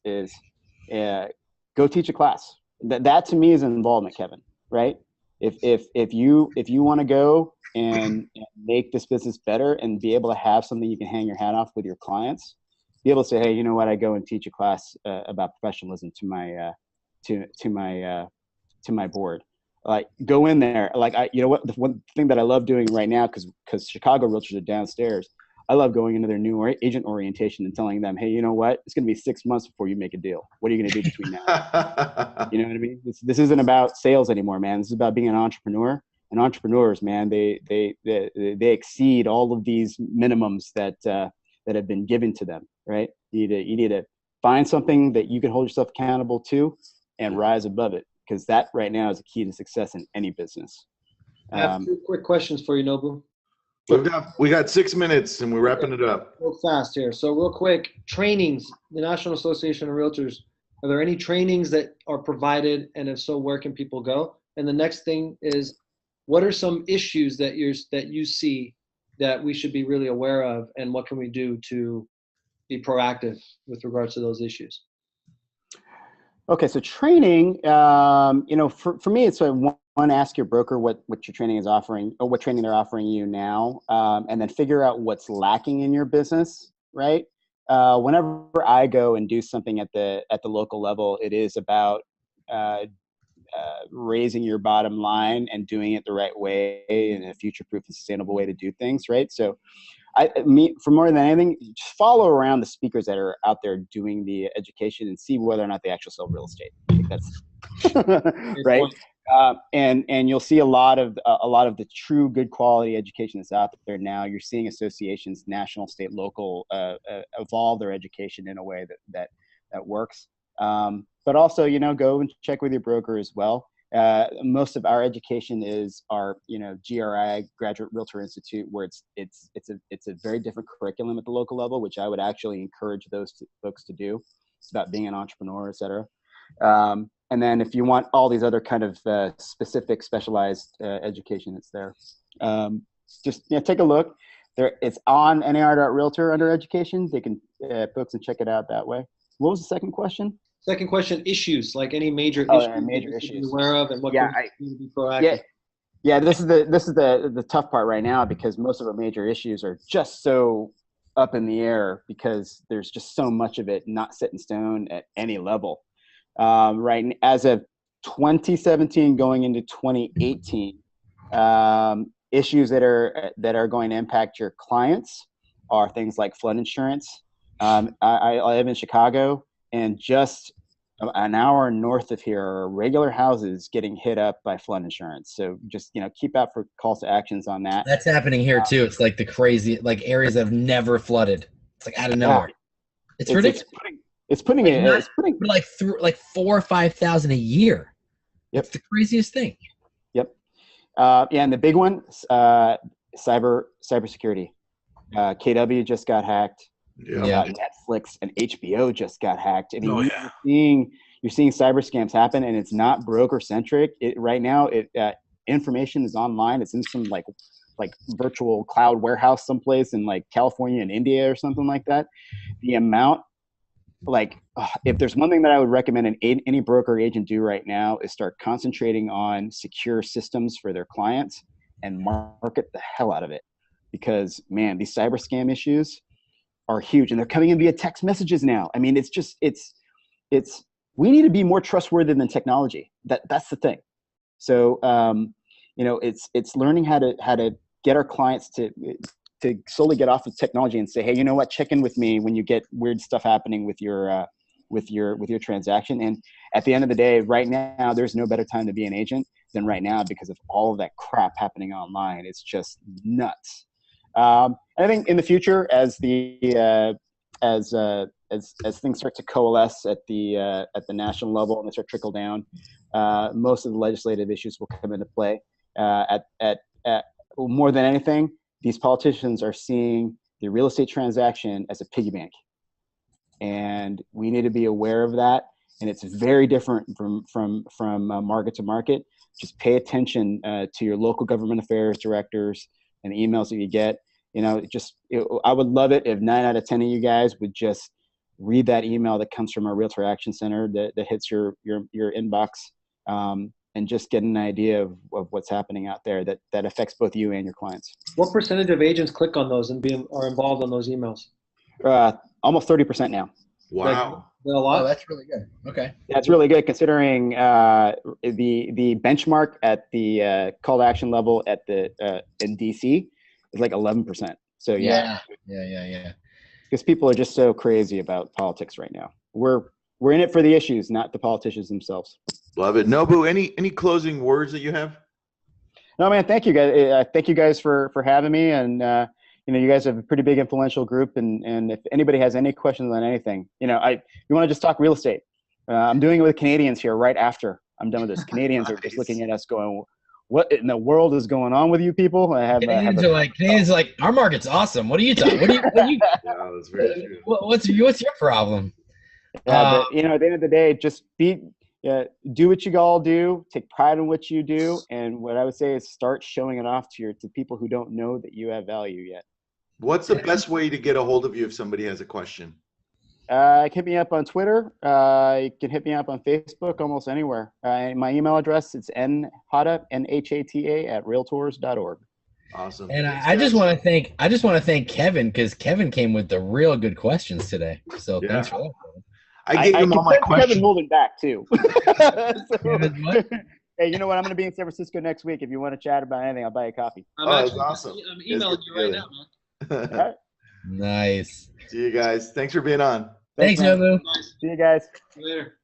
go teach a class. That to me is an involvement, Kevin. Right? If you want to go and make this business better and be able to have something you can hang your hat off with your clients, be able to say, hey, you know what, I go and teach a class about professionalism to my board. Like, go in there. Like, you know what, the one thing that I love doing right now, because Chicago Realtors are downstairs, I love going into their new agent orientation and telling them, hey, you know what, it's going to be 6 months before you make a deal. What are you going to do between now? You know what I mean? This isn't about sales anymore, man. This is about being an entrepreneur. And entrepreneurs, man, they exceed all of these minimums that have been given to them, right? You need to find something that you can hold yourself accountable to and rise above it, because that right now is a key to success in any business. I have 2 quick questions for you, Nobu. We got 6 minutes and we're wrapping it up. Real fast here. So real quick, trainings, the National Association of Realtors, are there any trainings that are provided? And if so, where can people go? And the next thing is, what are some issues that you see that we should be really aware of, and what can we do to be proactive with regards to those issues? Okay, so training, you know, for me, it's one, ask your broker what your training is offering, or what training they're offering you now, and then figure out what's lacking in your business, right? Whenever I go and do something at the local level, it is about raising your bottom line and doing it the right way in a future-proof and sustainable way to do things, right? So for more than anything, just follow around the speakers that are out there doing the education and see whether or not they actually sell real estate. I think that's right. And you'll see a lot of the true good quality education that's out there now. You're seeing associations, national, state, local, evolve their education in a way that works. But also, go and check with your broker as well. Most of our education is our, GRI, Graduate Realtor Institute, where it's a very different curriculum at the local level, which I would actually encourage those folks to do. It's about being an entrepreneur, et cetera. And then if you want all these other kind of specific, specialized education, it's there. Just take a look. It's on nar.realtor under education. They can folks can check it out that way. What was the second question? Second question: issues, like any major issues. Yeah, major issues. To be aware of, and what can you be proactive? Yeah. This is the tough part right now, because most of our major issues are just so up in the air because there's just so much of it not set in stone at any level. Right, as of 2017 going into 2018, issues that are going to impact your clients are things like flood insurance. I live in Chicago, and just an hour north of here are regular houses getting hit up by flood insurance. So just keep out for calls to actions on that. That's happening here too. It's like the crazy, like areas that have never flooded. It's like out of nowhere. It's ridiculous. It's putting like 4,000 or 5,000 a year. Yep. It's the craziest thing. Yep. And the big one, cybersecurity. KW just got hacked. Yeah. Netflix and HBO just got hacked. And you're seeing cyber scams happen, and it's not broker centric. Right now, information is online. It's in some like virtual cloud warehouse someplace in like California and India or something like that. The amount. If there's one thing that I would recommend any broker agent do right now is start concentrating on secure systems for their clients and market the hell out of it, because man, these cyber scam issues are huge, and they're coming in via text messages now. I mean, we need to be more trustworthy than technology. That's the thing. So it's learning how to get our clients to slowly get off of technology and say, hey, you know what? Check in with me when you get weird stuff happening with your transaction. And at the end of the day, right now, there's no better time to be an agent than right now because of all of that crap happening online. It's just nuts. And I think in the future, as things start to coalesce at the national level and they start to trickle down, most of the legislative issues will come into play. More than anything, these politicians are seeing the real estate transaction as a piggy bank, and we need to be aware of that. And it's very different from market to market. Just pay attention to your local government affairs directors and the emails that you get. I would love it if 9 out of 10 of you guys would just read that email that comes from our Realtor Action Center that hits your inbox. And just get an idea of what's happening out there that affects both you and your clients. What percentage of agents click on those and are involved on those emails? Almost 30% now. Wow. A lot? Oh, that's really good. Okay. That's really good considering the benchmark at the call to action level in DC is like 11%. So yeah. Because people are just so crazy about politics right now. We're in it for the issues, not the politicians themselves. Love it. Nobu, any closing words that you have? No, man, thank you guys. Thank you guys for having me. And, you guys have a pretty big influential group. And if anybody has any questions on anything, you want to just talk real estate. I'm doing it with Canadians here right after I'm done with this. Canadians are just looking at us going, what in the world is going on with you people? Canadians are like, our market's awesome. What are you talking? Yeah, that's very true. What's your problem? But, at the end of the day, just do what you all do, take pride in what you do. And what I would say is start showing it off to people who don't know that you have value yet. What's the best way to get a hold of you if somebody has a question? Hit me up on Twitter. You can hit me up on Facebook, almost anywhere. My email address is nhata, NHATA @realtors.org. Awesome. And I just want to thank Kevin, because Kevin came with the real good questions today. So thanks for that. I gave him all my questions. Kevin holding back too. Hey, you know what? I'm going to be in San Francisco next week. If you want to chat about anything, I'll buy you a coffee. That's awesome. I'm emailing you right now, man. All right. Nice. See you guys. Thanks for being on. Thanks, Nobu. See you guys. See you later.